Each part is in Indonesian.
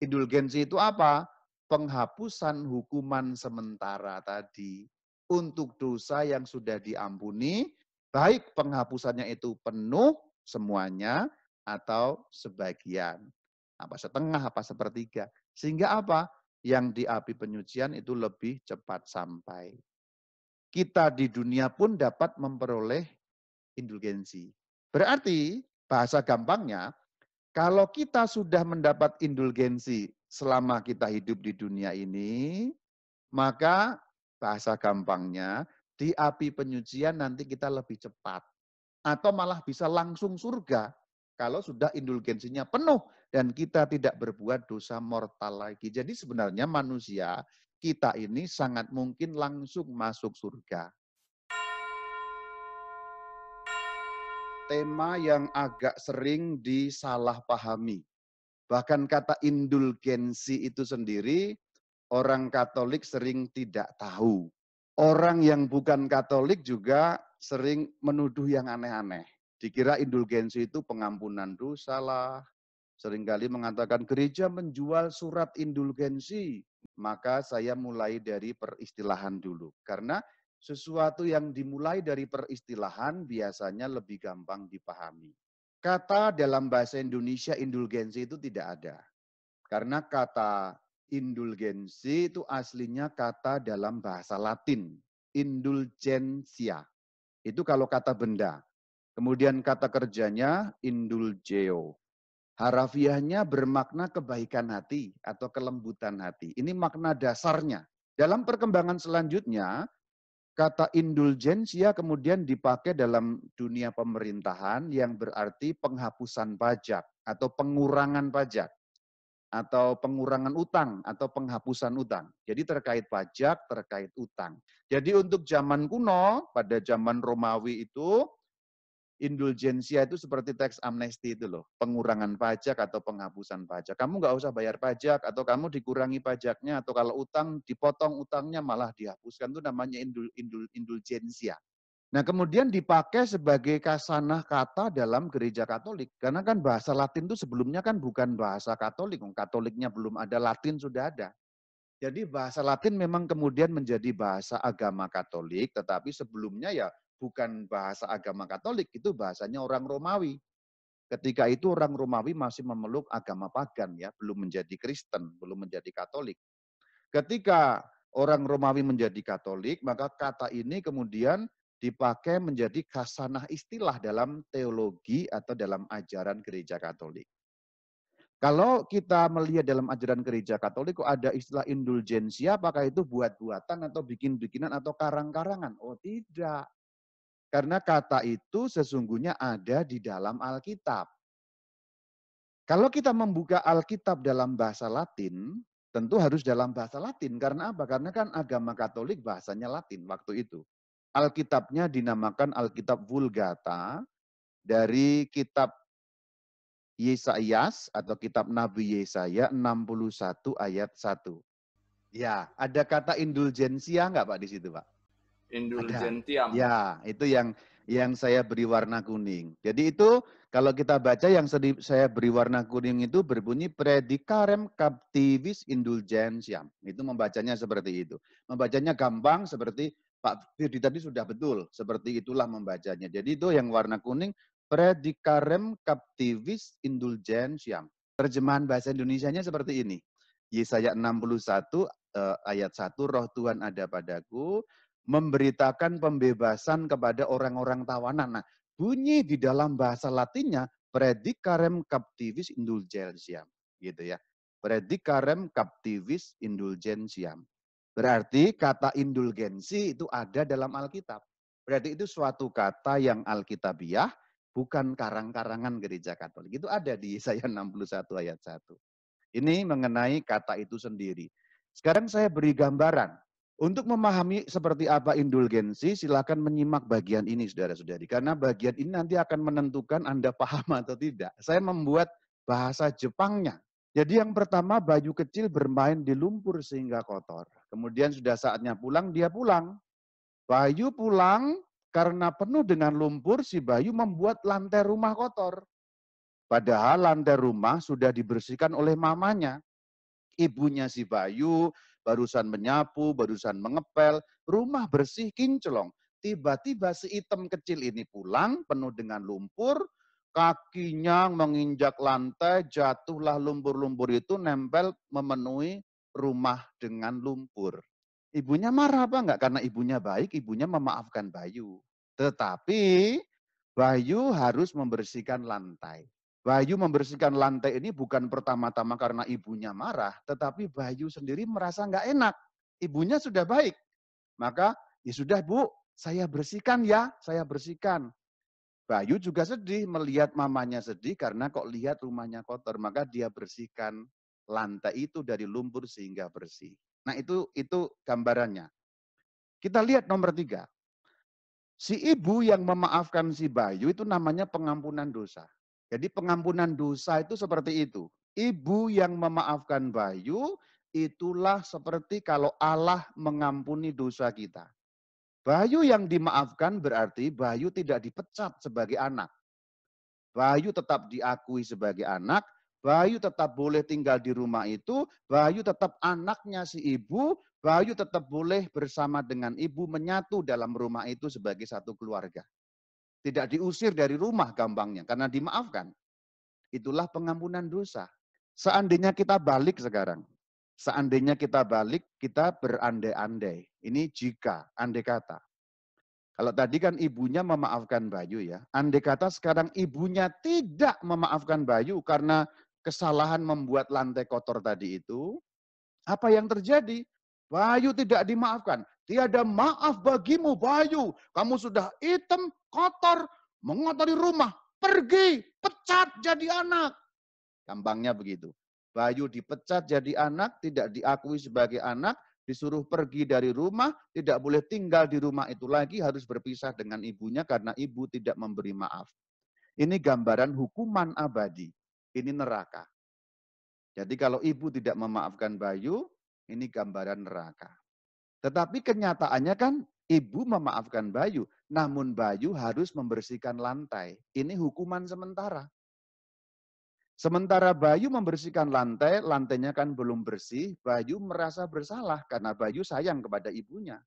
Indulgensi itu apa? Penghapusan hukuman sementara tadi untuk dosa yang sudah diampuni, baik penghapusannya itu penuh semuanya atau sebagian. Apa setengah, apa sepertiga. Sehingga apa? Yang di api penyucian itu lebih cepat sampai. Kita di dunia pun dapat memperoleh indulgensi. Berarti bahasa gampangnya, kalau kita sudah mendapat indulgensi selama kita hidup di dunia ini, maka bahasa gampangnya di api penyucian nanti kita lebih cepat. Atau malah bisa langsung surga kalau sudah indulgensinya penuh dan kita tidak berbuat dosa mortal lagi. Jadi sebenarnya manusia kita ini sangat mungkin langsung masuk surga. Tema yang agak sering disalahpahami. Bahkan kata indulgensi itu sendiri, orang Katolik sering tidak tahu. Orang yang bukan Katolik juga sering menuduh yang aneh-aneh. Dikira indulgensi itu pengampunan dosa lah. Seringkali mengatakan gereja menjual surat indulgensi. Maka saya mulai dari peristilahan dulu. Karena sesuatu yang dimulai dari peristilahan biasanya lebih gampang dipahami. Kata dalam bahasa Indonesia indulgensi itu tidak ada. Karena kata indulgensi itu aslinya kata dalam bahasa Latin. Indulgensia. Itu kalau kata benda. Kemudian kata kerjanya indulgeo. Harafiahnya bermakna kebaikan hati atau kelembutan hati. Ini makna dasarnya. Dalam perkembangan selanjutnya, kata indulgensia kemudian dipakai dalam dunia pemerintahan yang berarti penghapusan pajak atau pengurangan pajak atau pengurangan utang atau penghapusan utang. Jadi terkait pajak, terkait utang. Jadi untuk zaman kuno, pada zaman Romawi itu, indulgensia itu seperti teks amnesti itu loh, pengurangan pajak atau penghapusan pajak. Kamu nggak usah bayar pajak atau kamu dikurangi pajaknya atau kalau utang dipotong utangnya malah dihapuskan, itu namanya indulgensia. Nah kemudian dipakai sebagai kasanah kata dalam gereja Katolik. Karena kan bahasa Latin itu sebelumnya kan bukan bahasa Katolik. Katoliknya belum ada, Latin sudah ada. Jadi bahasa Latin memang kemudian menjadi bahasa agama Katolik, tetapi sebelumnya ya bukan bahasa agama Katolik, itu bahasanya orang Romawi. Ketika itu orang Romawi masih memeluk agama pagan ya, belum menjadi Kristen, belum menjadi Katolik. Ketika orang Romawi menjadi Katolik, maka kata ini kemudian dipakai menjadi khasanah istilah dalam teologi atau dalam ajaran gereja Katolik. Kalau kita melihat dalam ajaran gereja Katolik kok ada istilah indulgensia, apakah itu buat-buatan atau bikin-bikinan atau karang-karangan? Oh tidak. Karena kata itu sesungguhnya ada di dalam Alkitab. Kalau kita membuka Alkitab dalam bahasa Latin, tentu harus dalam bahasa Latin. Karena apa? Karena kan agama Katolik bahasanya Latin waktu itu. Alkitabnya dinamakan Alkitab Vulgata dari kitab Yesayas atau kitab Nabi Yesaya 61 ayat 1. Ya, ada kata indulgensia enggak Pak di situ, Pak? Ada. Indulgentiam. Ya, itu yang saya beri warna kuning. Jadi itu kalau kita baca yang saya beri warna kuning itu berbunyi predicarem captivis indulgentiam. Itu membacanya seperti itu. Membacanya gampang seperti Pak Firdi tadi sudah betul. Seperti itulah membacanya. Jadi itu yang warna kuning predicarem captivis indulgentiam. Terjemahan bahasa Indonesianya seperti ini. Yesaya 61 ayat 1, Roh Tuhan ada padaku, memberitakan pembebasan kepada orang-orang tawanan. Nah, bunyi di dalam bahasa Latinnya predicarem captivis indulgentiam, gitu ya. Predicarem captivis indulgentiam. Berarti kata indulgensi itu ada dalam Alkitab. Berarti itu suatu kata yang alkitabiah, bukan karang-karangan gereja Katolik. Itu ada di Yesaya 61 ayat 1. Ini mengenai kata itu sendiri. Sekarang saya beri gambaran. Untuk memahami seperti apa indulgensi, silakan menyimak bagian ini, saudara-saudari. Karena bagian ini nanti akan menentukan Anda paham atau tidak. Saya membuat bahasa Jepangnya. Jadi yang pertama, Bayu kecil bermain di lumpur sehingga kotor. Kemudian sudah saatnya pulang, dia pulang. Bayu pulang karena penuh dengan lumpur, si Bayu membuat lantai rumah kotor. Padahal lantai rumah sudah dibersihkan oleh mamanya. Ibunya si Bayu barusan menyapu, barusan mengepel, rumah bersih kinclong. Tiba-tiba si item kecil ini pulang penuh dengan lumpur, kakinya menginjak lantai, jatuhlah lumpur-lumpur itu nempel memenuhi rumah dengan lumpur. Ibunya marah apa enggak? Karena ibunya baik, ibunya memaafkan Bayu. Tetapi Bayu harus membersihkan lantai. Bayu membersihkan lantai ini bukan pertama-tama karena ibunya marah, tetapi Bayu sendiri merasa enggak enak. Ibunya sudah baik. Maka, ya sudah Bu, saya bersihkan ya, saya bersihkan. Bayu juga sedih melihat mamanya sedih karena kok lihat rumahnya kotor. Maka dia bersihkan lantai itu dari lumpur sehingga bersih. Nah itu gambarannya. Kita lihat nomor 3. Si ibu yang memaafkan si Bayu itu namanya pengampunan dosa. Jadi pengampunan dosa itu seperti itu. Ibu yang memaafkan Bayu itulah seperti kalau Allah mengampuni dosa kita. Bayu yang dimaafkan berarti Bayu tidak dipecat sebagai anak. Bayu tetap diakui sebagai anak, Bayu tetap boleh tinggal di rumah itu, Bayu tetap anaknya si ibu, Bayu tetap boleh bersama dengan ibu menyatu dalam rumah itu sebagai satu keluarga. Tidak diusir dari rumah gampangnya, karena dimaafkan. Itulah pengampunan dosa. Seandainya kita balik sekarang, seandainya kita balik, kita berandai-andai. Ini jika, andai kata. Kalau tadi kan ibunya memaafkan Bayu ya. Andai kata sekarang ibunya tidak memaafkan Bayu karena kesalahan membuat lantai kotor tadi itu, apa yang terjadi? Bayu tidak dimaafkan. Tiada maaf bagimu Bayu. Kamu sudah hitam, kotor, mengotori rumah. Pergi, pecat jadi anak. Gampangnya begitu. Bayu dipecat jadi anak, tidak diakui sebagai anak, disuruh pergi dari rumah, tidak boleh tinggal di rumah itu lagi, harus berpisah dengan ibunya karena ibu tidak memberi maaf. Ini gambaran hukuman abadi. Ini neraka. Jadi kalau ibu tidak memaafkan Bayu, ini gambaran neraka. Tetapi kenyataannya kan ibu memaafkan Bayu, namun Bayu harus membersihkan lantai. Ini hukuman sementara. Sementara Bayu membersihkan lantai, lantainya kan belum bersih, Bayu merasa bersalah karena Bayu sayang kepada ibunya.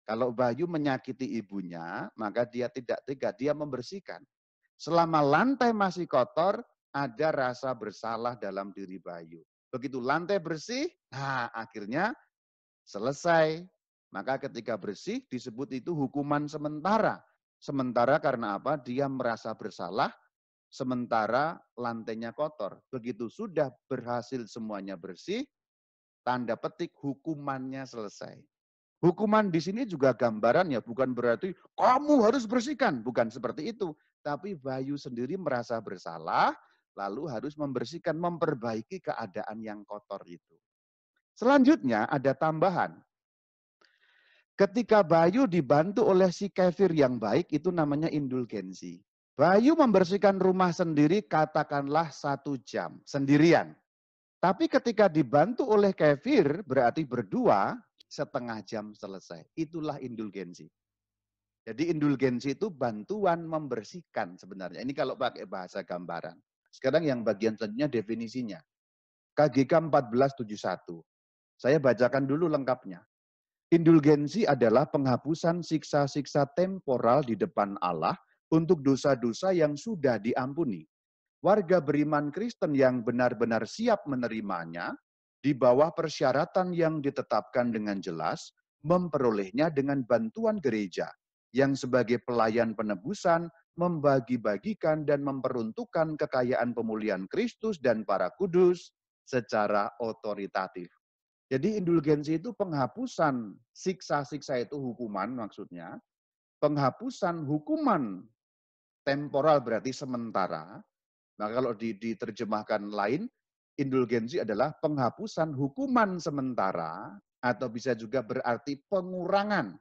Kalau Bayu menyakiti ibunya, maka dia tidak tega, dia membersihkan. Selama lantai masih kotor, ada rasa bersalah dalam diri Bayu. Begitu lantai bersih, nah akhirnya selesai. Maka ketika bersih disebut itu hukuman sementara. Sementara karena apa? Dia merasa bersalah, sementara lantainya kotor. Begitu sudah berhasil semuanya bersih, tanda petik hukumannya selesai. Hukuman di sini juga gambarannya bukan berarti kamu harus bersihkan, bukan seperti itu. Tapi Bayu sendiri merasa bersalah, lalu harus membersihkan, memperbaiki keadaan yang kotor itu. Selanjutnya ada tambahan. Ketika Bayu dibantu oleh si kefir yang baik, itu namanya indulgensi. Bayu membersihkan rumah sendiri katakanlah 1 jam, sendirian. Tapi ketika dibantu oleh kefir, berarti berdua, 1/2 jam selesai. Itulah indulgensi. Jadi indulgensi itu bantuan membersihkan sebenarnya. Ini kalau pakai bahasa gambaran. Sekarang yang bagian selanjutnya definisinya. KGK 1471. Saya bacakan dulu lengkapnya. Indulgensi adalah penghapusan siksa-siksa temporal di depan Allah untuk dosa-dosa yang sudah diampuni. Warga beriman Kristen yang benar-benar siap menerimanya, di bawah persyaratan yang ditetapkan dengan jelas, memperolehnya dengan bantuan gereja, yang sebagai pelayan penebusan, membagi-bagikan dan memperuntukkan kekayaan pemulihan Kristus dan para kudus secara otoritatif. Jadi indulgensi itu penghapusan siksa-siksa itu hukuman maksudnya. Penghapusan hukuman temporal berarti sementara. Nah kalau diterjemahkan lain, indulgensi adalah penghapusan hukuman sementara atau bisa juga berarti pengurangan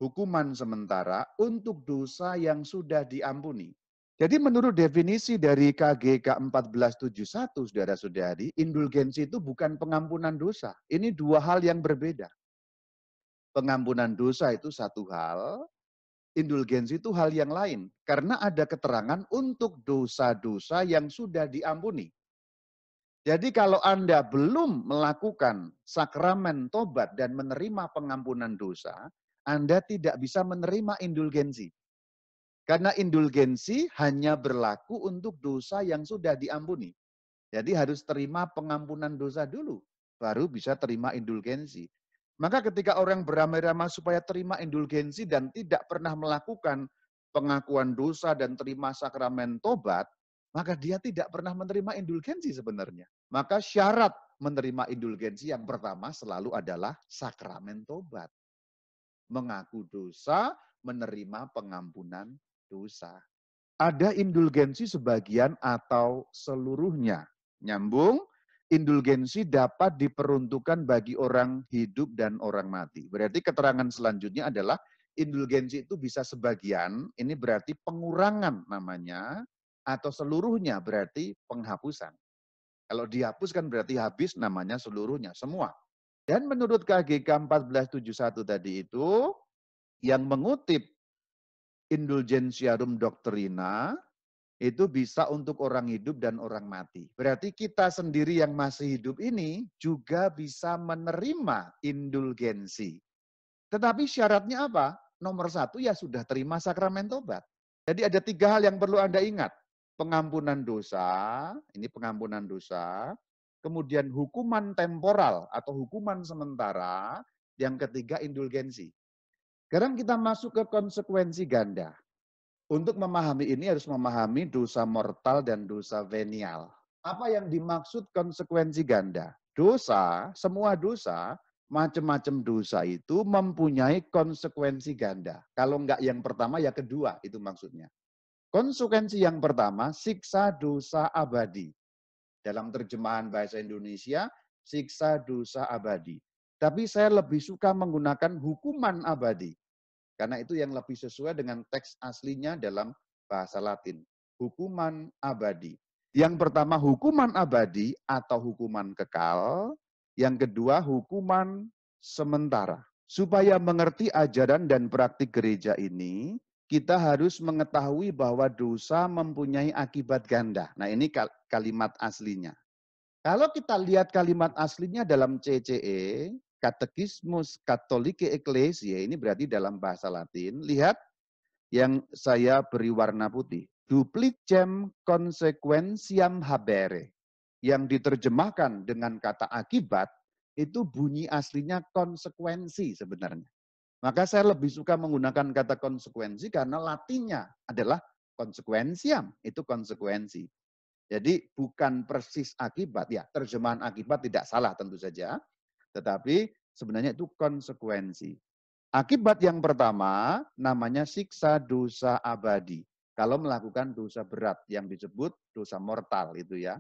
hukuman sementara untuk dosa yang sudah diampuni. Jadi menurut definisi dari KGK 1471, saudara-saudari, indulgensi itu bukan pengampunan dosa. Ini 2 hal yang berbeda. Pengampunan dosa itu satu hal, indulgensi itu hal yang lain. Karena ada keterangan untuk dosa-dosa yang sudah diampuni. Jadi kalau Anda belum melakukan sakramen tobat dan menerima pengampunan dosa, Anda tidak bisa menerima indulgensi. Karena indulgensi hanya berlaku untuk dosa yang sudah diampuni. Jadi harus terima pengampunan dosa dulu, baru bisa terima indulgensi. Maka ketika orang beramai-ramai supaya terima indulgensi dan tidak pernah melakukan pengakuan dosa dan terima sakramen tobat, maka dia tidak pernah menerima indulgensi sebenarnya. Maka syarat menerima indulgensi yang pertama selalu adalah sakramen tobat. Mengaku dosa, menerima pengampunan dosa. Ada indulgensi sebagian atau seluruhnya. Nyambung, indulgensi dapat diperuntukkan bagi orang hidup dan orang mati. Berarti keterangan selanjutnya adalah indulgensi itu bisa sebagian, ini berarti pengurangan namanya, atau seluruhnya berarti penghapusan. Kalau dihapuskan berarti habis namanya seluruhnya, semua. Dan menurut KGK 1471 tadi itu, yang mengutip Indulgentiarum Doctrina, itu bisa untuk orang hidup dan orang mati. Berarti kita sendiri yang masih hidup ini juga bisa menerima indulgensi. Tetapi syaratnya apa? Nomor satu ya sudah terima sakramen tobat. Jadi ada 3 hal yang perlu Anda ingat. Pengampunan dosa, ini pengampunan dosa. Kemudian hukuman temporal atau hukuman sementara. Yang ketiga indulgensi. Sekarang kita masuk ke konsekuensi ganda. Untuk memahami ini harus memahami dosa mortal dan dosa venial. Apa yang dimaksud konsekuensi ganda? Dosa, semua dosa, macam-macam dosa itu mempunyai konsekuensi ganda. Kalau enggak yang pertama, ya kedua, itu maksudnya. Konsekuensi yang pertama, siksa dosa abadi. Dalam terjemahan bahasa Indonesia, siksa dosa abadi. Tapi saya lebih suka menggunakan hukuman abadi. Karena itu yang lebih sesuai dengan teks aslinya dalam bahasa Latin. Hukuman abadi. Yang pertama hukuman abadi atau hukuman kekal. Yang kedua hukuman sementara. Supaya mengerti ajaran dan praktik gereja ini, kita harus mengetahui bahwa dosa mempunyai akibat ganda. Nah ini kalimat aslinya. Kalau kita lihat kalimat aslinya dalam CCE, Katekismus Katolike Ecclesiae, ini berarti dalam bahasa Latin, lihat yang saya beri warna putih. Duplicem consequentiam habere. Yang diterjemahkan dengan kata akibat, itu bunyi aslinya konsekuensi sebenarnya. Maka saya lebih suka menggunakan kata konsekuensi karena latinnya adalah consequentiam, itu konsekuensi. Jadi bukan persis akibat, ya terjemahan akibat tidak salah tentu saja, tetapi sebenarnya itu konsekuensi. Akibat yang pertama namanya siksa dosa abadi. Kalau melakukan dosa berat yang disebut dosa mortal itu ya.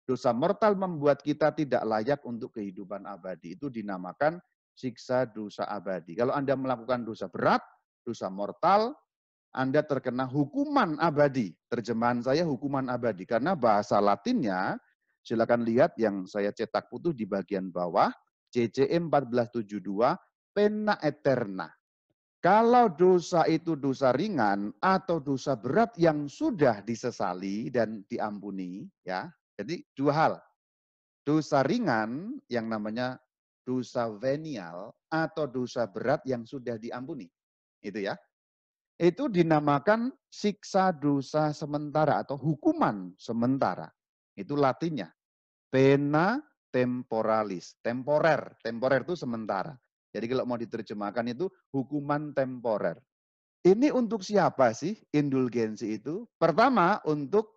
Dosa mortal membuat kita tidak layak untuk kehidupan abadi. Itu dinamakan siksa dosa abadi. Kalau Anda melakukan dosa berat, dosa mortal, anda terkena hukuman abadi. Terjemahan saya hukuman abadi. Karena bahasa Latinnya, silakan lihat yang saya cetak putih di bagian bawah, CCE 1472, pena eterna. Kalau dosa itu dosa ringan atau dosa berat yang sudah disesali dan diampuni, ya. Jadi 2 hal. Dosa ringan yang namanya dosa venial atau dosa berat yang sudah diampuni. Itu ya. Itu dinamakan siksa dosa sementara atau hukuman sementara. Itu latinnya. Pena temporalis. Temporer. Temporer itu sementara. Jadi kalau mau diterjemahkan itu hukuman temporer. Ini untuk siapa sih indulgensi itu? Pertama, untuk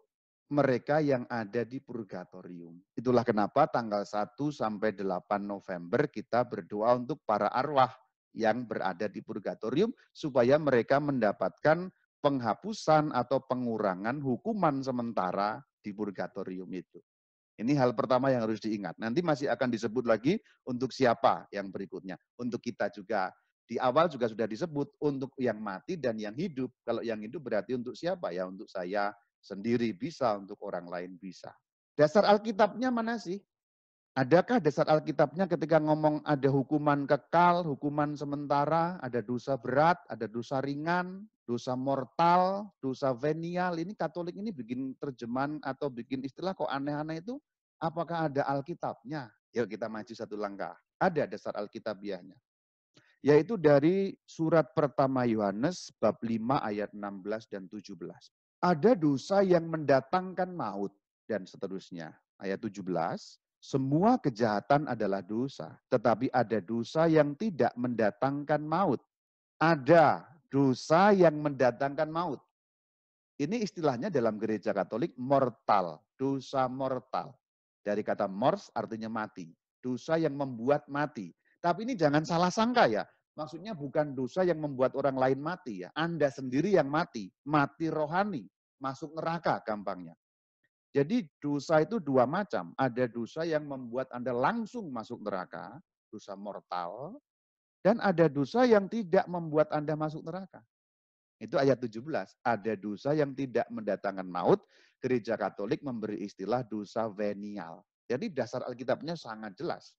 mereka yang ada di purgatorium. Itulah kenapa tanggal 1 sampai 8 November kita berdoa untuk para arwah yang berada di purgatorium supaya mereka mendapatkan penghapusan atau pengurangan hukuman sementara di purgatorium itu. Ini hal pertama yang harus diingat. Nanti masih akan disebut lagi untuk siapa yang berikutnya. Untuk kita juga. Di awal juga sudah disebut untuk yang mati dan yang hidup. Kalau yang hidup berarti untuk siapa? Ya untuk saya sendiri bisa, untuk orang lain bisa. Dasar Alkitabnya mana sih? Adakah dasar Alkitabnya ketika ngomong ada hukuman kekal, hukuman sementara, ada dosa berat, ada dosa ringan, dosa mortal, dosa venial. Ini Katolik ini bikin terjemahan atau bikin istilah kok aneh-aneh itu. Apakah ada Alkitabnya? Yuk kita maju satu langkah. Ada dasar Alkitabiahnya. Yaitu dari surat pertama Yohanes bab 5 ayat 16 dan 17. Ada dosa yang mendatangkan maut dan seterusnya. Ayat 17, semua kejahatan adalah dosa, tetapi ada dosa yang tidak mendatangkan maut. Ada dosa yang mendatangkan maut. Ini istilahnya dalam gereja Katolik mortal, dosa mortal. Dari kata mors artinya mati, dosa yang membuat mati. Tapi ini jangan salah sangka ya, maksudnya bukan dosa yang membuat orang lain mati ya. Anda sendiri yang mati, mati rohani, masuk neraka gampangnya. Jadi dosa itu dua macam, ada dosa yang membuat Anda langsung masuk neraka, dosa mortal, dan ada dosa yang tidak membuat Anda masuk neraka. Itu ayat 17. Ada dosa yang tidak mendatangkan maut, gereja Katolik memberi istilah dosa venial. Jadi dasar Alkitabnya sangat jelas.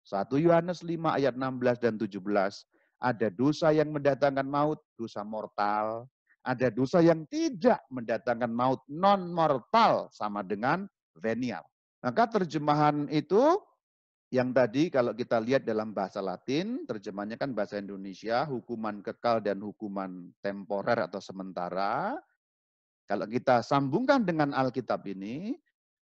1 Yohanes 5 ayat 16 dan 17. Ada dosa yang mendatangkan maut, dosa mortal. Ada dosa yang tidak mendatangkan maut, non-mortal, sama dengan venial. Maka terjemahan itu yang tadi kalau kita lihat dalam bahasa Latin, terjemahnya kan bahasa Indonesia, hukuman kekal dan hukuman temporer atau sementara. Kalau kita sambungkan dengan Alkitab ini,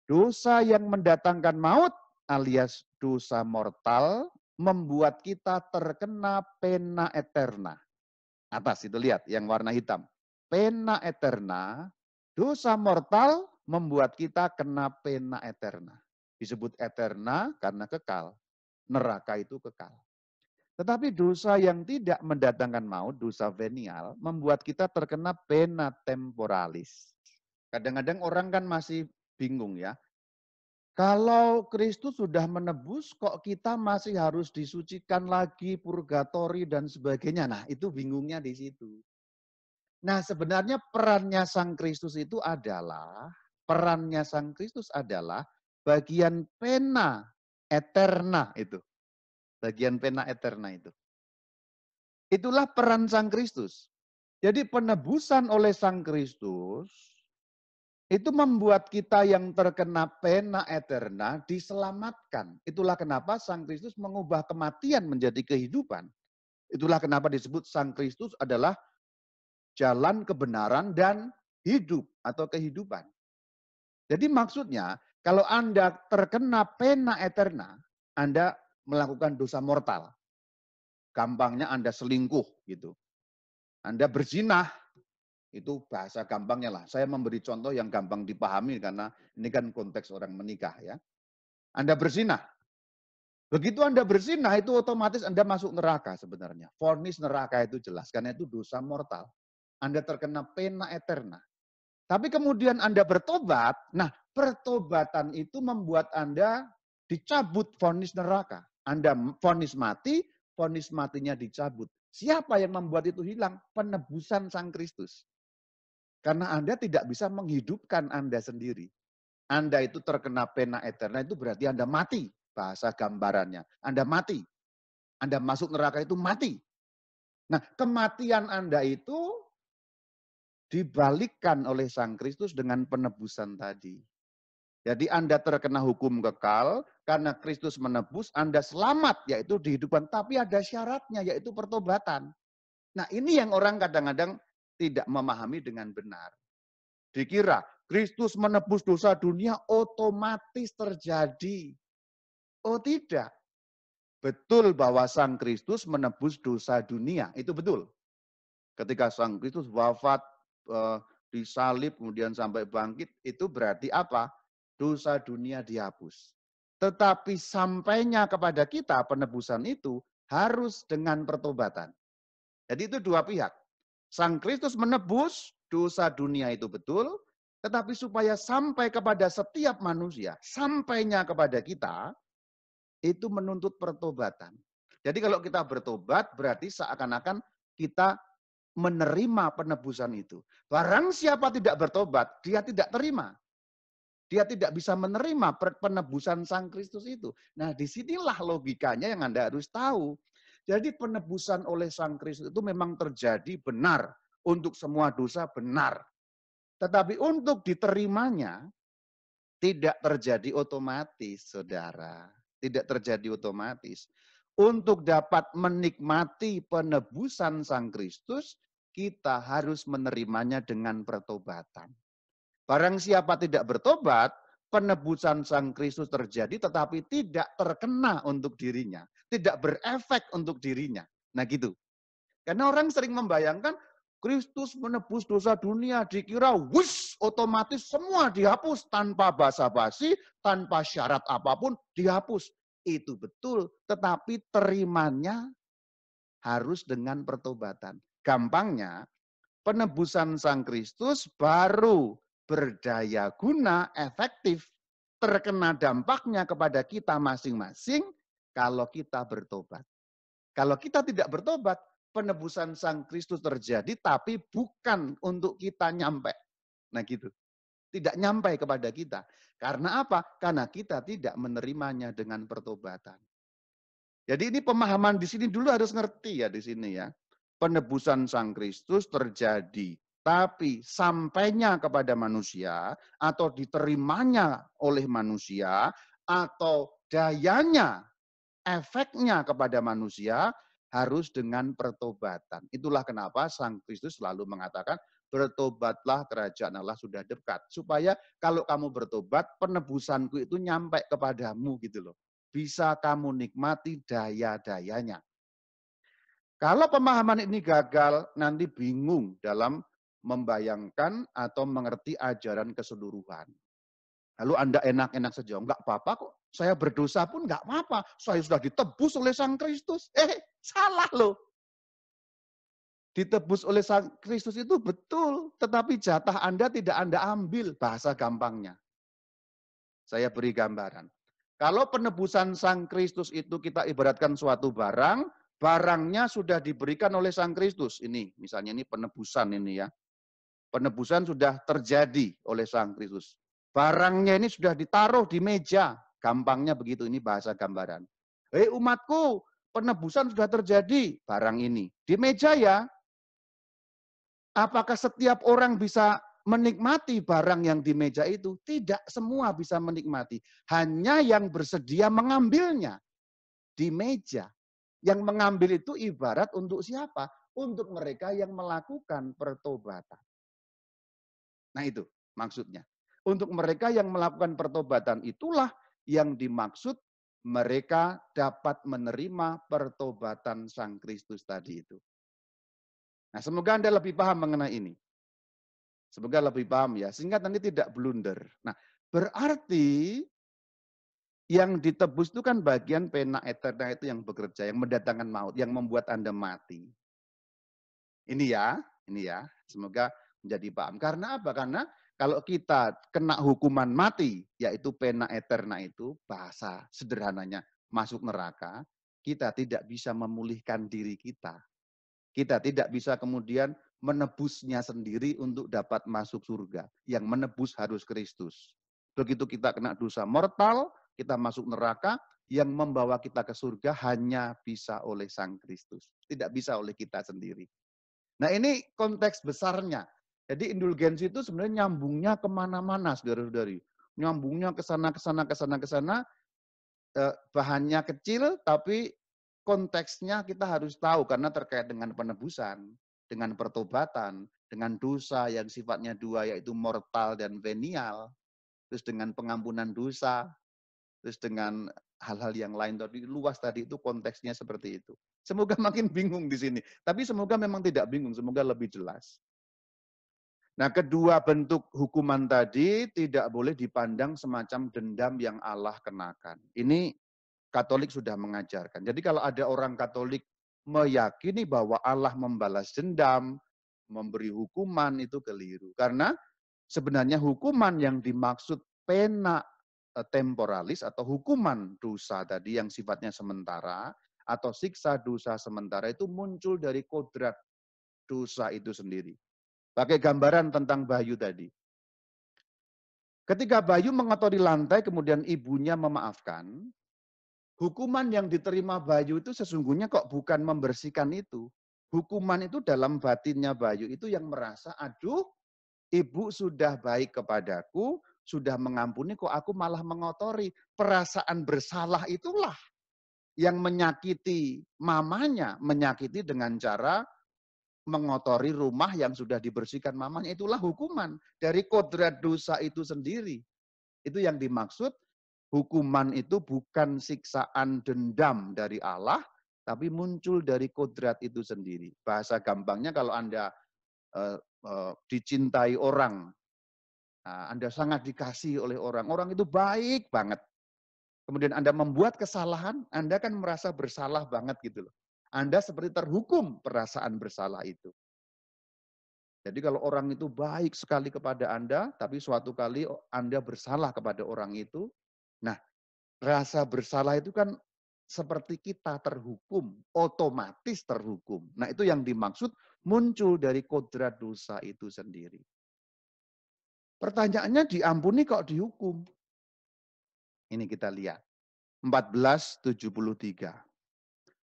dosa yang mendatangkan maut alias dosa mortal membuat kita terkena pena eterna. Atas itu lihat yang warna hitam. Pena eterna, dosa mortal membuat kita kena pena eterna. Disebut eterna karena kekal. Neraka itu kekal. Tetapi dosa yang tidak mendatangkan maut, dosa venial, membuat kita terkena pena temporalis. Kadang-kadang orang kan masih bingung ya. Kalau Kristus sudah menebus, kok kita masih harus disucikan lagi, purgatori dan sebagainya. Nah, itu bingungnya di situ. Nah, sebenarnya perannya Sang Kristus adalah bagian pena eterna itu. Bagian pena eterna itu. Itulah peran Sang Kristus. Jadi penebusan oleh Sang Kristus itu membuat kita yang terkena pena eterna diselamatkan. Itulah kenapa Sang Kristus mengubah kematian menjadi kehidupan. Itulah kenapa disebut Sang Kristus adalah jalan kebenaran dan hidup atau kehidupan. Jadi maksudnya kalau Anda terkena pena eterna, Anda melakukan dosa mortal. Gampangnya Anda selingkuh gitu. Anda berzinah, itu bahasa gampangnya lah. Saya memberi contoh yang gampang dipahami karena ini kan konteks orang menikah ya. Anda berzinah. Begitu Anda berzinah itu otomatis Anda masuk neraka sebenarnya. Vonis neraka itu jelas karena itu dosa mortal. Anda terkena pena eterna. Tapi kemudian Anda bertobat, nah pertobatan itu membuat Anda dicabut vonis neraka. Anda vonis mati, vonis matinya dicabut. Siapa yang membuat itu hilang? Penebusan Sang Kristus. Karena Anda tidak bisa menghidupkan Anda sendiri. Anda itu terkena pena eterna itu berarti Anda mati. Bahasa gambarannya. Anda mati. Anda masuk neraka itu mati. Nah, kematian Anda itu dibalikkan oleh Sang Kristus dengan penebusan tadi. Jadi Anda terkena hukum kekal, karena Kristus menebus, Anda selamat, yaitu dihidupkan. Tapi ada syaratnya, yaitu pertobatan. Nah ini yang orang kadang-kadang tidak memahami dengan benar. Dikira Kristus menebus dosa dunia otomatis terjadi. Oh tidak. Betul bahwa Sang Kristus menebus dosa dunia, itu betul. Ketika Sang Kristus wafat, disalib, kemudian sampai bangkit, itu berarti apa? Dosa dunia dihapus. Tetapi sampainya kepada kita penebusan itu harus dengan pertobatan. Jadi itu dua pihak. Sang Kristus menebus dosa dunia itu betul, tetapi supaya sampai kepada setiap manusia, sampainya kepada kita, itu menuntut pertobatan. Jadi kalau kita bertobat, berarti seakan-akan kita menerima penebusan itu. Barang siapa tidak bertobat, dia tidak terima. Dia tidak bisa menerima penebusan Sang Kristus itu. Nah, disinilah logikanya yang Anda harus tahu. Jadi penebusan oleh Sang Kristus itu memang terjadi benar. Untuk semua dosa benar. Tetapi untuk diterimanya, Tidak terjadi otomatis, saudara. Tidak terjadi otomatis. Untuk dapat menikmati penebusan Sang Kristus, kita harus menerimanya dengan pertobatan. Barang siapa tidak bertobat, penebusan Sang Kristus terjadi tetapi tidak terkena untuk dirinya. Tidak berefek untuk dirinya. Nah gitu. Karena orang sering membayangkan Kristus menebus dosa dunia, dikira wush, otomatis semua dihapus tanpa basa-basi, tanpa syarat apapun dihapus. Itu betul, tetapi terimanya harus dengan pertobatan. Gampangnya, penebusan Sang Kristus baru berdaya guna, efektif, terkena dampaknya kepada kita masing-masing kalau kita bertobat. Kalau kita tidak bertobat, penebusan Sang Kristus terjadi, tapi bukan untuk kita nyampe. Nah gitu. Tidak nyampe kepada kita. Karena apa? Karena kita tidak menerimanya dengan pertobatan. Jadi ini pemahaman di sini dulu harus ngerti ya di sini ya. Penebusan Sang Kristus terjadi, tapi sampainya kepada manusia atau diterimanya oleh manusia atau dayanya, efeknya kepada manusia harus dengan pertobatan. Itulah kenapa Sang Kristus selalu mengatakan, bertobatlah kerajaan Allah sudah dekat. Supaya kalau kamu bertobat, penebusanku itu nyampe kepadamu gitu loh. Bisa kamu nikmati daya-dayanya. Kalau pemahaman ini gagal, nanti bingung dalam membayangkan atau mengerti ajaran keseluruhan. Lalu Anda enak-enak saja, enggak apa-apa kok. Saya berdosa pun enggak apa-apa. Saya sudah ditebus oleh Sang Kristus. Salah loh. Ditebus oleh Sang Kristus itu betul, tetapi jatah Anda tidak Anda ambil, bahasa gampangnya. Saya beri gambaran. Kalau penebusan Sang Kristus itu kita ibaratkan suatu barang, barangnya sudah diberikan oleh Sang Kristus. Ini, misalnya ini penebusan ini ya. Penebusan sudah terjadi oleh Sang Kristus. Barangnya ini sudah ditaruh di meja. Gampangnya begitu, ini bahasa gambaran. Umatku, penebusan sudah terjadi. Barang ini. Di meja ya. Apakah setiap orang bisa menikmati barang yang di meja itu? Tidak semua bisa menikmati. Hanya yang bersedia mengambilnya di meja. Yang mengambil itu ibarat untuk siapa? Untuk mereka yang melakukan pertobatan. Nah itu maksudnya. Untuk mereka yang melakukan pertobatan itulah yang dimaksud mereka dapat menerima pertobatan Sang Kristus tadi itu. Nah semoga Anda lebih paham mengenai ini. Semoga lebih paham ya, sehingga nanti tidak blunder. Nah berarti yang ditebus itu kan bagian pena eterna itu yang bekerja, yang mendatangkan maut, yang membuat Anda mati. Ini ya, semoga menjadi paham. Karena apa? Karena kalau kita kena hukuman mati, yaitu pena eterna itu, bahasa sederhananya masuk neraka, kita tidak bisa memulihkan diri kita. Kita tidak bisa kemudian menebusnya sendiri untuk dapat masuk surga. Yang menebus harus Kristus. Begitu kita kena dosa mortal, kita masuk neraka, yang membawa kita ke surga hanya bisa oleh Sang Kristus. Tidak bisa oleh kita sendiri. Nah ini konteks besarnya. Jadi indulgensi itu sebenarnya nyambungnya kemana-mana, saudara-saudari. Nyambungnya ke sana, ke sana, ke sana, ke sana. Bahannya kecil, tapi konteksnya kita harus tahu karena terkait dengan penebusan, dengan pertobatan, dengan dosa yang sifatnya dua yaitu mortal dan venial, terus dengan pengampunan dosa, terus dengan hal-hal yang lain tadi luas tadi itu konteksnya seperti itu. Semoga makin bingung di sini, tapi semoga memang tidak bingung, semoga lebih jelas. Nah, kedua bentuk hukuman tadi tidak boleh dipandang semacam dendam yang Allah kenakan. Ini Katolik sudah mengajarkan. Jadi kalau ada orang Katolik meyakini bahwa Allah membalas dendam, memberi hukuman, itu keliru. Karena sebenarnya hukuman yang dimaksud pena temporalis atau hukuman dosa tadi yang sifatnya sementara atau siksa dosa sementara itu muncul dari kodrat dosa itu sendiri. Pakai gambaran tentang Bayu tadi. Ketika Bayu mengotori lantai kemudian ibunya memaafkan, hukuman yang diterima Bayu itu sesungguhnya kok bukan membersihkan itu. Hukuman itu dalam batinnya Bayu itu yang merasa, aduh ibu sudah baik kepadaku, sudah mengampuni kok aku malah mengotori. Perasaan bersalah itulah yang menyakiti mamanya, menyakiti dengan cara mengotori rumah yang sudah dibersihkan mamanya. Itulah hukuman dari kodrat dosa itu sendiri. Itu yang dimaksud, hukuman itu bukan siksaan dendam dari Allah, tapi muncul dari kodrat itu sendiri. Bahasa gampangnya kalau Anda dicintai orang, Anda sangat dikasihi oleh orang, orang itu baik banget. Kemudian Anda membuat kesalahan, Anda kan merasa bersalah banget gitu loh. Anda seperti terhukum perasaan bersalah itu. Jadi kalau orang itu baik sekali kepada Anda, tapi suatu kali Anda bersalah kepada orang itu, nah rasa bersalah itu kan seperti kita terhukum, otomatis terhukum. Nah itu yang dimaksud muncul dari kodrat dosa itu sendiri. Pertanyaannya diampuni kok dihukum? Ini kita lihat. 1473.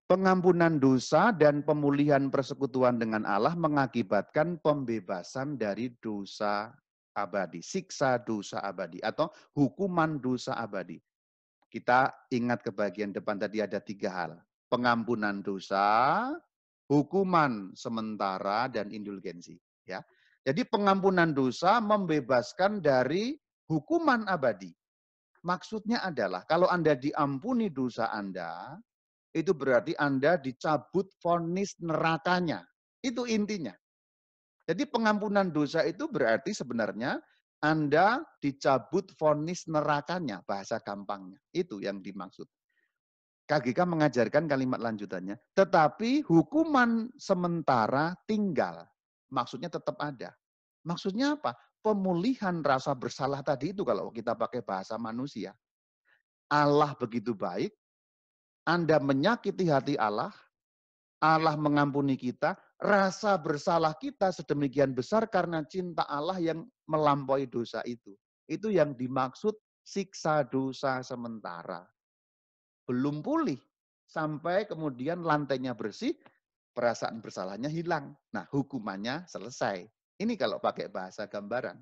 Pengampunan dosa dan pemulihan persekutuan dengan Allah mengakibatkan pembebasan dari dosa abadi, siksa dosa abadi, atau hukuman dosa abadi. Kita ingat ke bagian depan tadi ada 3 hal. Pengampunan dosa, hukuman sementara, dan indulgensi. Ya. Jadi pengampunan dosa membebaskan dari hukuman abadi. Maksudnya adalah kalau Anda diampuni dosa Anda, itu berarti Anda dicabut vonis nerakanya. Itu intinya. Jadi pengampunan dosa itu berarti sebenarnya Anda dicabut vonis nerakanya, bahasa gampangnya. Itu yang dimaksud. KGK mengajarkan kalimat lanjutannya, tetapi hukuman sementara tinggal. Maksudnya tetap ada. Maksudnya apa? Pemulihan rasa bersalah tadi itu kalau kita pakai bahasa manusia. Allah begitu baik, Anda menyakiti hati Allah, Allah mengampuni kita, rasa bersalah kita sedemikian besar karena cinta Allah yang melampaui dosa itu. Itu yang dimaksud siksa dosa sementara. Belum pulih, sampai kemudian lantainya bersih, perasaan bersalahnya hilang. Nah, hukumannya selesai. Ini kalau pakai bahasa gambaran.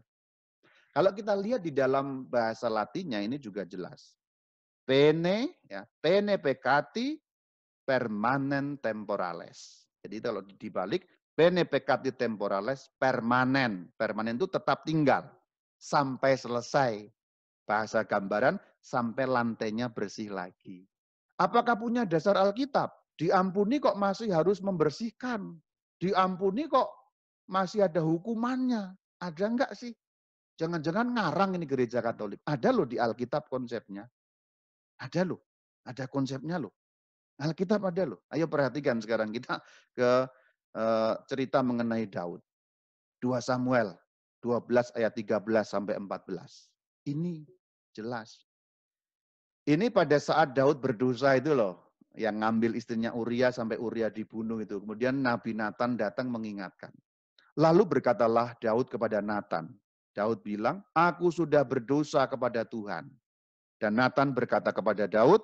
Kalau kita lihat di dalam bahasa Latinnya ini juga jelas. Pene, ya, pene peccati permanen temporales. Jadi kalau dibalik, pene peccati temporales permanen. Permanen itu tetap tinggal sampai selesai. Bahasa gambaran sampai lantainya bersih lagi. Apakah punya dasar Alkitab? Diampuni kok masih harus membersihkan? Diampuni kok masih ada hukumannya? Ada enggak sih? Jangan-jangan ngarang ini gereja Katolik. Ada loh di Alkitab konsepnya. Ada loh. Ada konsepnya loh. Alkitab ada loh. Ayo perhatikan sekarang kita ke cerita mengenai Daud. 2 Samuel 12 ayat 13 sampai 14. Ini jelas. Ini pada saat Daud berdosa itu loh, yang ngambil istrinya Uria sampai Uria dibunuh itu. Kemudian Nabi Nathan datang mengingatkan. Lalu berkatalah Daud kepada Nathan. Daud bilang, aku sudah berdosa kepada Tuhan. Dan Nathan berkata kepada Daud,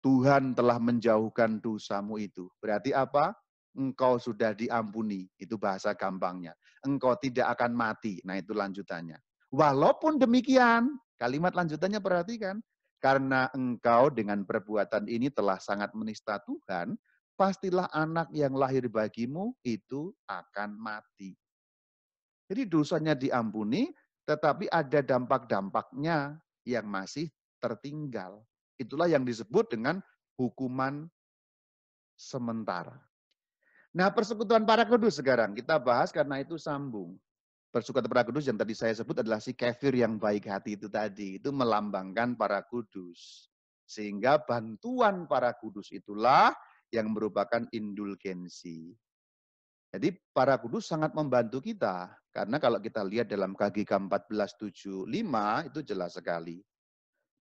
Tuhan telah menjauhkan dosamu itu. Berarti apa? Engkau sudah diampuni. Itu bahasa gampangnya. Engkau tidak akan mati. Nah itu lanjutannya. Walaupun demikian, kalimat lanjutannya perhatikan. Karena engkau dengan perbuatan ini telah sangat menista Tuhan, pastilah anak yang lahir bagimu itu akan mati. Jadi dosanya diampuni, tetapi ada dampak-dampaknya yang masih tertinggal. Itulah yang disebut dengan hukuman sementara. Nah, persekutuan para kudus sekarang kita bahas karena itu sambung. Persekutuan para kudus yang tadi saya sebut adalah si kefir yang baik hati itu tadi. Itu melambangkan para kudus. Sehingga bantuan para kudus itulah yang merupakan indulgensi. Jadi para kudus sangat membantu kita. Karena kalau kita lihat dalam KGK 1475 itu jelas sekali.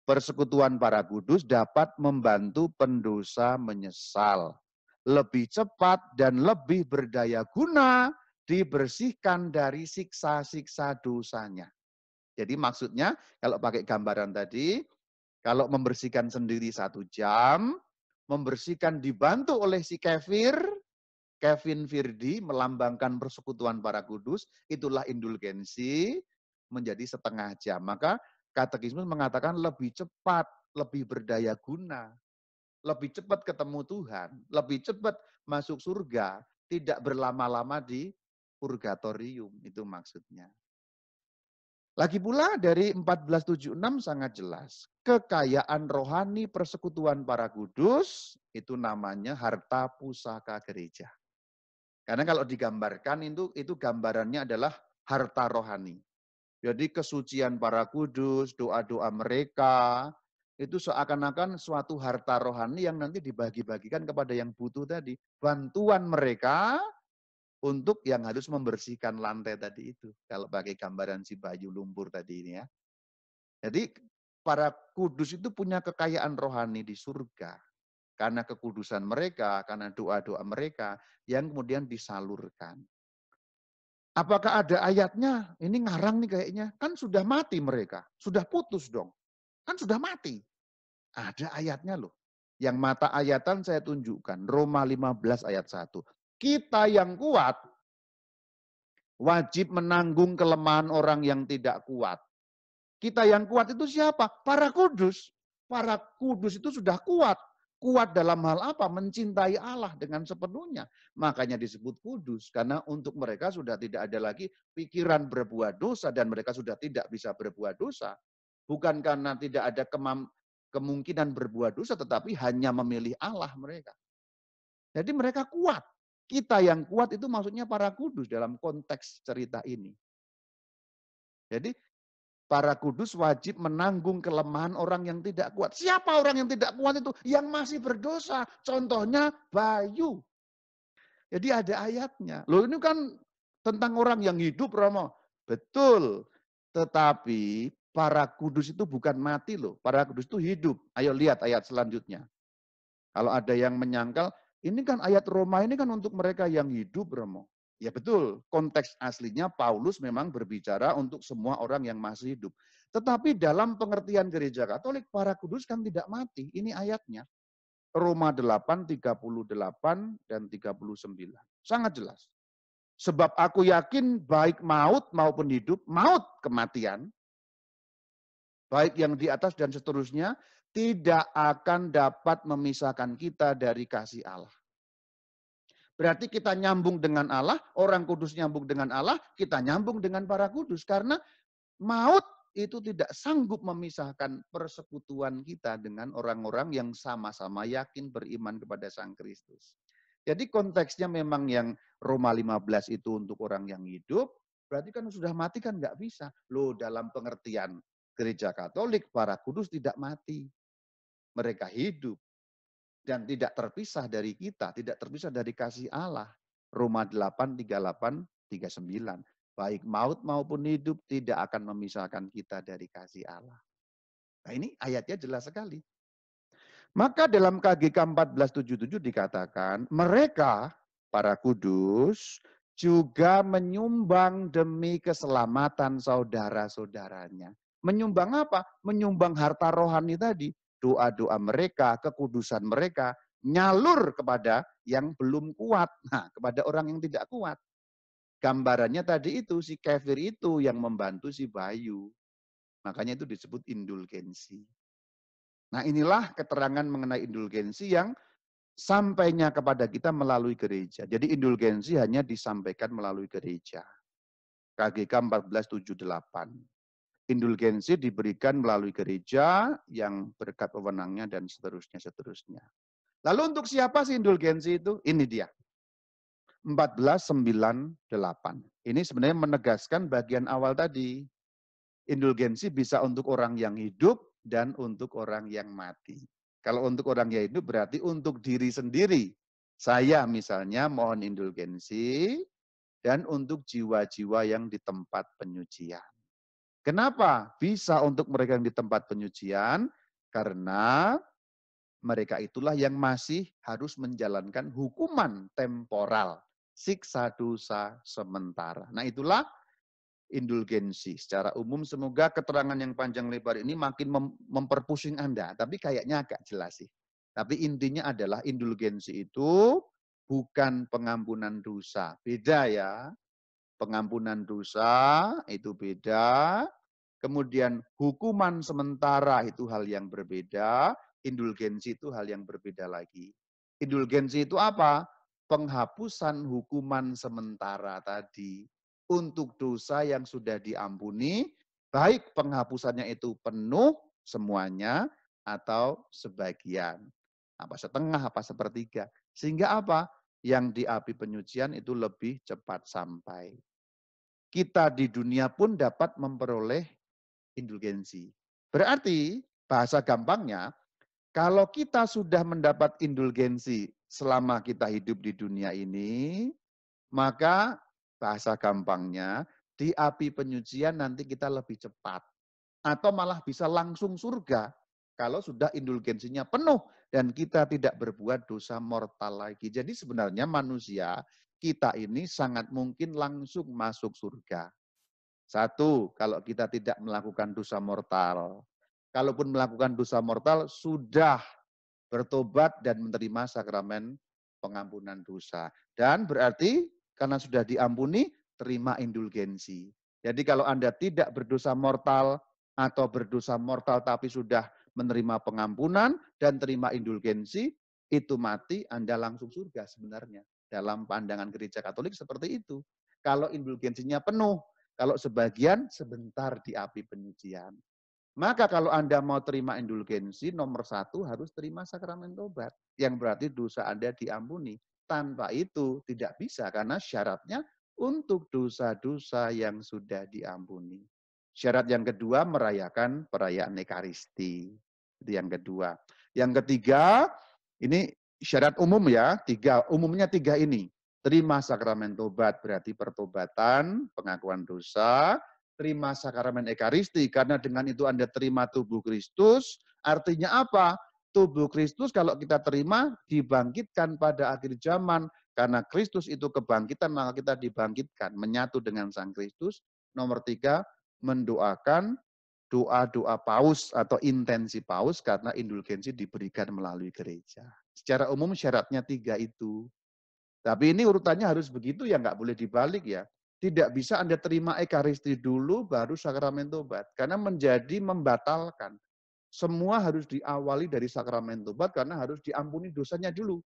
Persekutuan para kudus dapat membantu pendosa menyesal. Lebih cepat dan lebih berdaya guna dibersihkan dari siksa-siksa dosanya. Jadi maksudnya kalau pakai gambaran tadi, kalau membersihkan sendiri 1 jam, membersihkan dibantu oleh si Kevin Firdi melambangkan persekutuan para kudus, itulah indulgensi menjadi setengah jam. Maka Katekismus mengatakan lebih cepat, lebih berdaya guna, lebih cepat ketemu Tuhan, lebih cepat masuk surga, tidak berlama-lama di purgatorium, itu maksudnya. Lagi pula dari 1476 sangat jelas. Kekayaan rohani persekutuan para kudus, itu namanya harta pusaka gereja. Karena kalau digambarkan itu gambarannya adalah harta rohani. Jadi kesucian para kudus, doa-doa mereka, itu seakan-akan suatu harta rohani yang nanti dibagi-bagikan kepada yang butuh tadi. Bantuan mereka untuk yang harus membersihkan lantai tadi itu. Kalau pakai gambaran si Bayu lumpur tadi ini ya. Jadi para kudus itu punya kekayaan rohani di surga. Karena kekudusan mereka, karena doa-doa mereka yang kemudian disalurkan. Apakah ada ayatnya? Ini ngarang nih kayaknya. Kan sudah mati mereka. Sudah putus dong. Kan sudah mati. Ada ayatnya loh. Yang mata ayatan saya tunjukkan. Roma 15 ayat 1. Kita yang kuat wajib menanggung kelemahan orang yang tidak kuat. Kita yang kuat itu siapa? Para kudus. Para kudus itu sudah kuat. Kuat dalam hal apa? Mencintai Allah dengan sepenuhnya. Makanya disebut kudus. Karena untuk mereka sudah tidak ada lagi pikiran berbuat dosa dan mereka sudah tidak bisa berbuat dosa. Bukan karena tidak ada kemungkinan berbuat dosa, tetapi hanya memilih Allah mereka. Jadi mereka kuat. Kita yang kuat itu maksudnya para kudus dalam konteks cerita ini. Jadi para kudus wajib menanggung kelemahan orang yang tidak kuat. Siapa orang yang tidak kuat itu? Yang masih berdosa. Contohnya Bayu. Jadi ada ayatnya. Loh ini kan tentang orang yang hidup, Romo. Betul. Tetapi para kudus itu bukan mati loh. Para kudus itu hidup. Ayo lihat ayat selanjutnya. Kalau ada yang menyangkal, ini kan ayat Roma ini kan untuk mereka yang hidup, Romo. Ya betul, konteks aslinya Paulus memang berbicara untuk semua orang yang masih hidup. Tetapi dalam pengertian gereja Katolik, para kudus kan tidak mati. Ini ayatnya. Roma 8, 38 dan 39. Sangat jelas. Sebab aku yakin baik maut maupun hidup, maut kematian, baik yang di atas dan seterusnya, tidak akan dapat memisahkan kita dari kasih Allah. Berarti kita nyambung dengan Allah, orang kudus nyambung dengan Allah, kita nyambung dengan para kudus. Karena maut itu tidak sanggup memisahkan persekutuan kita dengan orang-orang yang sama-sama yakin beriman kepada Sang Kristus. Jadi konteksnya memang yang Roma 15 itu untuk orang yang hidup, berarti kan sudah mati kan nggak bisa. Loh dalam pengertian gereja Katolik, para kudus tidak mati. Mereka hidup. Dan tidak terpisah dari kita, tidak terpisah dari kasih Allah. Roma 8, 38, 39. Baik maut maupun hidup tidak akan memisahkan kita dari kasih Allah. Nah ini ayatnya jelas sekali. Maka dalam KGK 1477 dikatakan, mereka, para kudus, juga menyumbang demi keselamatan saudara-saudaranya. Menyumbang apa? Menyumbang harta rohani tadi. Doa-doa mereka, kekudusan mereka, nyalur kepada yang belum kuat. Nah, kepada orang yang tidak kuat. Gambarannya tadi itu, si kefir itu yang membantu si Bayu. Makanya itu disebut indulgensi. Nah inilah keterangan mengenai indulgensi yang sampainya kepada kita melalui gereja. Jadi indulgensi hanya disampaikan melalui gereja. KGK 1478. Indulgensi diberikan melalui gereja yang berkat wewenangnya dan seterusnya. Lalu untuk siapa sih indulgensi itu? Ini dia. 1498. Ini sebenarnya menegaskan bagian awal tadi. Indulgensi bisa untuk orang yang hidup dan untuk orang yang mati. Kalau untuk orang yang hidup berarti untuk diri sendiri. Saya misalnya mohon indulgensi dan untuk jiwa-jiwa yang di tempat penyucian. Kenapa bisa untuk mereka yang di tempat penyucian? Karena mereka itulah yang masih harus menjalankan hukuman temporal, siksa dosa sementara. Nah itulah indulgensi. Secara umum semoga keterangan yang panjang lebar ini makin memperpusing Anda, tapi kayaknya agak jelas sih. Tapi intinya adalah indulgensi itu bukan pengampunan dosa. Beda ya. Pengampunan dosa itu beda. kemudian hukuman sementara itu hal yang berbeda, indulgensi itu hal yang berbeda lagi. Indulgensi itu apa? Penghapusan hukuman sementara tadi untuk dosa yang sudah diampuni, baik penghapusannya itu penuh semuanya atau sebagian. Apa setengah, apa sepertiga. Sehingga apa? Yang di api penyucian itu lebih cepat sampai. Kita di dunia pun dapat memperoleh indulgensi. Berarti bahasa gampangnya, kalau kita sudah mendapat indulgensi selama kita hidup di dunia ini, maka bahasa gampangnya di api penyucian nanti kita lebih cepat. Atau malah bisa langsung surga kalau sudah indulgensinya penuh dan kita tidak berbuat dosa mortal lagi. Jadi sebenarnya manusia kita ini sangat mungkin langsung masuk surga. Satu, kalau kita tidak melakukan dosa mortal. Kalaupun melakukan dosa mortal, sudah bertobat dan menerima sakramen pengampunan dosa. Dan berarti karena sudah diampuni, terima indulgensi. Jadi kalau Anda tidak berdosa mortal atau berdosa mortal tapi sudah menerima pengampunan dan terima indulgensi, itu mati Anda langsung surga sebenarnya. Dalam pandangan gereja Katolik seperti itu. Kalau indulgensinya penuh, kalau sebagian sebentar di api penyucian. Maka kalau Anda mau terima indulgensi, nomor satu harus terima sakramen tobat. Yang berarti dosa Anda diampuni. Tanpa itu tidak bisa, karena syaratnya untuk dosa-dosa yang sudah diampuni. Syarat yang kedua, merayakan perayaan Ekaristi. Itu yang kedua. Yang ketiga, ini syarat umum ya, umumnya tiga ini. Terima sakramen tobat berarti pertobatan, pengakuan dosa, terima sakramen Ekaristi, karena dengan itu Anda terima tubuh Kristus. Artinya apa? Tubuh Kristus kalau kita terima, dibangkitkan pada akhir zaman. Karena Kristus itu kebangkitan, maka kita dibangkitkan, menyatu dengan Sang Kristus. Nomor tiga, mendoakan doa-doa paus atau intensi paus, karena indulgensi diberikan melalui gereja. Secara umum syaratnya tiga itu. Tapi ini urutannya harus begitu ya, nggak boleh dibalik ya. Tidak bisa Anda terima Ekaristi dulu, baru sakramen tobat. Karena menjadi membatalkan. Semua harus diawali dari sakramen tobat, karena harus diampuni dosanya dulu.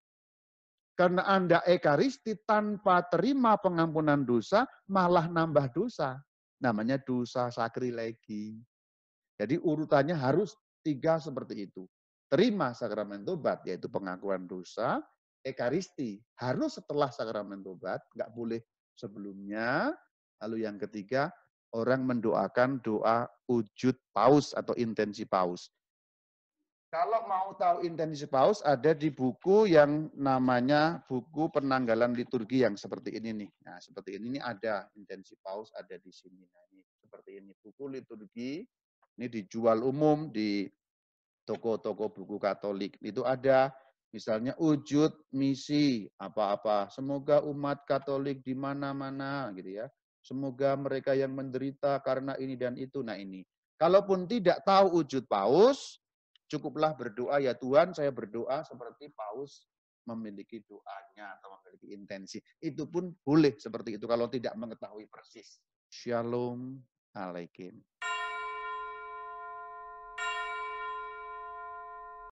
Karena Anda Ekaristi tanpa terima pengampunan dosa, malah nambah dosa. Namanya dosa sakrilegi. Jadi urutannya harus tiga seperti itu. Terima sakramen tobat, yaitu pengakuan dosa. Ekaristi harus setelah sakramen tobat, nggak boleh sebelumnya. Lalu yang ketiga, orang mendoakan doa ujud paus atau intensi paus. Kalau mau tahu intensi paus, ada di buku yang namanya buku penanggalan liturgi yang seperti ini nih. Nah, seperti ini ada intensi paus, ada di sini. Nah, ini seperti ini buku liturgi. Ini dijual umum di toko-toko buku Katolik. Itu ada misalnya wujud misi apa-apa. Semoga umat Katolik di mana-mana gitu ya. Semoga mereka yang menderita karena ini dan itu. Nah ini. Kalaupun tidak tahu wujud paus, cukuplah berdoa, ya Tuhan saya berdoa seperti paus memiliki doanya atau memiliki intensi. Itu pun boleh seperti itu kalau tidak mengetahui persis. Shalom Alaikum.